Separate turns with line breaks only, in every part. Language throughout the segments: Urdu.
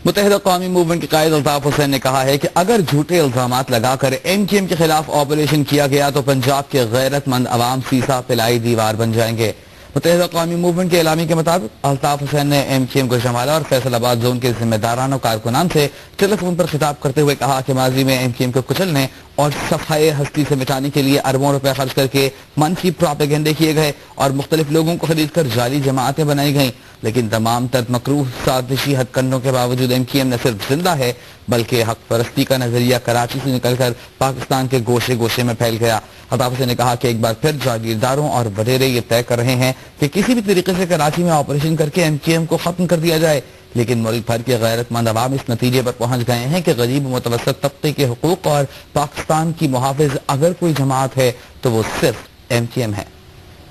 متحدہ قومی موومنٹ کے قائد الطاف حسین نے کہا ہے کہ اگر جھوٹے الزامات لگا کر MQM کے خلاف آپریشن کیا گیا تو پنجاب کے غیرت مند عوام سیسا پلائی دیوار بن جائیں گے۔ متحدہ قومی موومنٹ کے اعلامیے کے مطابق الطاف حسین نے MQM گوجرانوالہ اور فیصل آباد زون کے ذمہ داران و کارکنان سے ٹیلی فون پر خطاب کرتے ہوئے کہا کہ ماضی میں MQM کو کچلنے اور صفحۂ ہستی سے مٹانے کے لیے اربوں روپے خرچ کر کے منفی پروپیگنڈے کیے گئے اور مختلف لوگوں کو خرید کر جعلی جماعتیں بنائی گئیں، لیکن تمام تر مکروہ سازشی ہتھ کنڈوں کے باوجود MQM نہ صرف زندہ ہے بلکہ حق پرستی کا نظریہ کراچی سے نکل کر پاکستان کے گوشے گوشے میں پھیل گیا۔ الطاف حسین نے کہا کہ ایک بار پھر جاگیرداروں اور وڈیرے یہ طے کر رہے ہیں کہ کسی بھی طریقے سے کراچی میں آپریشن کر کے MQM کو ختم کر دیا جائے، لیکن ملک بھر کے غیرت مند عوام اس نتیجے پر پہنچ گئے ہیں کہ غریب و متوسط طبقے کے حقوق اور پاکستان کی محافظ اگر کوئی جماعت ہے تو وہ صرف MQM ہے۔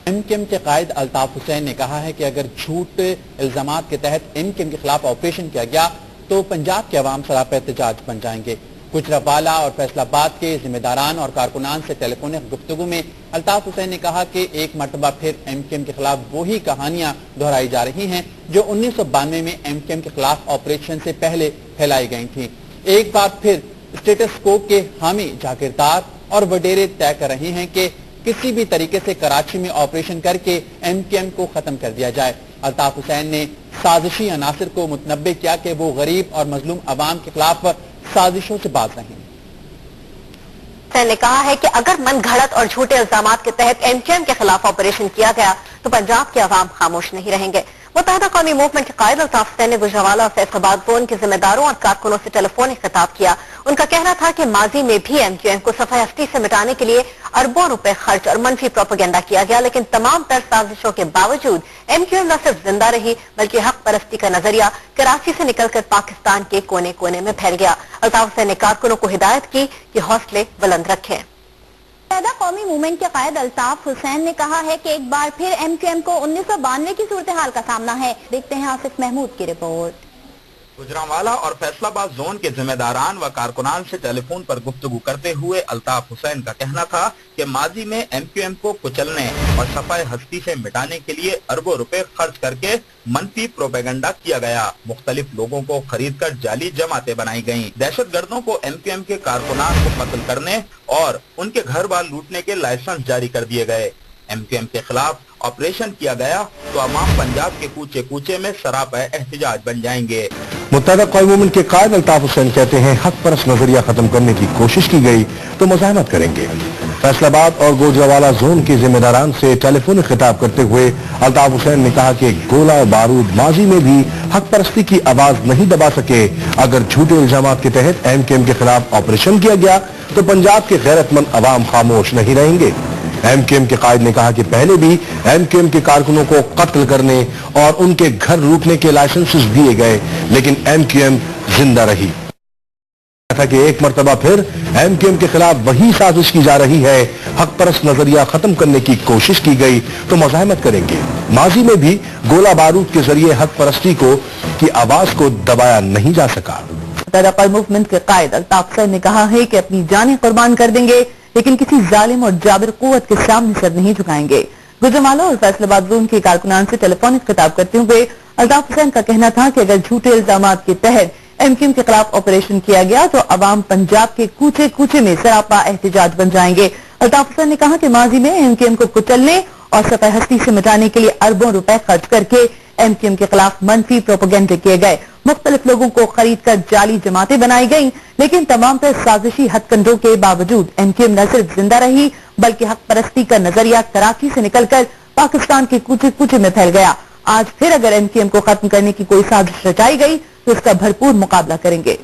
MQM کے قائد الطاف حسین نے کہا ہے کہ اگر جھوٹ الزامات کے تحت MQM کے خلاف آپریشن کیا گیا تو پنجاب کے عوام سراپا احتجاج بن جائیں گے۔ گوجرانوالہ اور فیصل آباد کے ذمہ داران اور کارکنان سے ٹیلی فونک گفتگو میں الطاف حسین نے کہا کہ ایک مرتبہ پھر MQM کے خلاف وہی کہانیاں دہرائی جا رہی ہیں جو 1992 میں MQM کے خلاف آپریشن سے پہلے پھیلائی گئی تھیں۔ ایک بار پھر اسٹیٹس کو کے حامی جاگیردار اور وڈیرے طے کر رہے ہیں کہ کسی بھی طریقے سے کراچی میں آپریشن کر کے MQM کو ختم کر دیا جائے۔ الطاف حسین نے سازشی عناصر کو متنبہ کیا کہ وہ غریب اور مظلوم عوام کے خلاف سازشوں سے باز رہیں۔
حسین نے کہا ہے کہ اگر من گھڑت اور جھوٹے الزامات کے تحت MQM کے خلاف آپریشن کیا گیا تو پنجاب کے عوام خاموش نہیں رہیں گے۔ متحدہ قومی موومنٹ کے قائد الطاف حسین نے گوجرانوالہ اور فیصل آباد زون کے ذمہ داروں اور کارکنوں سے ٹیلی فونک خطاب کیا۔ ان کا کہنا تھا کہ ماضی میں بھی MQM کو صفحہ ہستی سے مٹانے کے لیے اربوں روپے خرچ اور منفی پروپیگنڈا کیا گیا، لیکن تمام تر سازشوں کے باوجود MQM نہ صرف زندہ رہی بلکہ حق پرستی کا نظریہ کراچی سے نکل کر پاکستان کے کونے کونے میں پھیل گیا۔ الطاف حسین نے کارکنوں کو ہدایت کی کہ حوصلے بلند رکھیں۔
متحدہ قومی موومنٹ کے قائد الطاف حسین نے کہا ہے کہ ایک بار پھر MQM کو 1992 کی صورتحال کا سامنا ہے۔ دیکھتے ہیں آصف محمود کی رپورٹ۔
گوجرانوالہ اور فیصل آباد زون کے ذمہ داران و کارکنان سے ٹیلی فون پر گفتگو کرتے ہوئے الطاف حسین کا کہنا تھا کہ ماضی میں MQM کو کچلنے اور صفحہ ہستی سے مٹانے کے لیے اربوں روپے خرچ کر کے منفی پروپیگنڈا کیا گیا، مختلف لوگوں کو خرید کر جعلی جماعتیں بنائی گئیں، دہشت گردوں کو MQM کے کارکنان کو قتل کرنے اور ان کے گھر بار لوٹنے کے لائسنس جاری کر دیے گئے۔ MQM کے خلاف آپریشن کیا گیا تو عوام پنجاب کے کوچے کوچے میں سراپا احتجاج بن جائیں گے۔
متحدہ قومی موومنٹ کے قائد الطاف حسین کہتے ہیں حق پرست نظریہ ختم کرنے کی کوشش کی گئی تو مزاحمت کریں گے۔ فیصل آباد اور گوجرانوالہ زون کے ذمہ داران سے ٹیلی فون خطاب کرتے ہوئے الطاف حسین نے کہا کہ گولہ و بارود ماضی میں بھی حق پرستی کی آواز نہیں دبا سکے۔ اگر جھوٹے الزامات کے تحت MQM کے خلاف آپریشن کیا گیا تو پنجاب کے غیرت مند عوام خاموش نہیں رہیں گے۔ MQM کے قائد نے کہا کہ پہلے بھی MQM کے کارکنوں کو قتل کرنے اور ان کے گھر لوٹنے کے لائسنسز دیے گئے، لیکن MQM زندہ رہی۔ تھا کہ ایک مرتبہ پھر MQM کے خلاف وہی سازش کی جا رہی ہے، حق پرست نظریہ ختم کرنے کی کوشش کی گئی تو مزاحمت کریں گے۔ ماضی میں بھی گولہ بارود کے ذریعے حق پرستی کی آواز کو دبایا نہیں جا سکا۔
متحدہ قومی موومنٹ کے قائد الطاف حسین نے کہا ہے کہ اپنی جانیں قربان کر دیں گے لیکن کسی ظالم اور جابر قوت کے سامنے سر نہیں جھکائیں گے۔ گوجرانوالہ اور فیصل آباد زون کے کارکنان سے ٹیلی فونک خطاب کرتے ہوئے الطاف حسین کا کہنا تھا کہ اگر جھوٹے الزامات کے تحت MQM کے خلاف آپریشن کیا گیا تو عوام پنجاب کے کوچے کوچے میں سراپا احتجاج بن جائیں گے۔ الطاف حسین نے کہا کہ ماضی میں MQM کو کچلنے اور صفحہ ہستی سے مٹانے کے لیے اربوں روپے خرچ کر کے MQM کے خلاف منفی پروپیگنڈے کیے گئے، مختلف لوگوں کو خرید کر جعلی جماعتیں بنائی گئیں، لیکن تمام تر سازشی ہتھ کنڈوں کے باوجود MQM نہ صرف زندہ رہی بلکہ حق پرستی کا نظریہ کراچی سے نکل کر پاکستان کے کوچے کوچے میں پھیل گیا۔ آج پھر اگر MQM کو ختم کرنے کی کوئی سازش رچائی گئی تو اس کا بھرپور مقابلہ کریں گے۔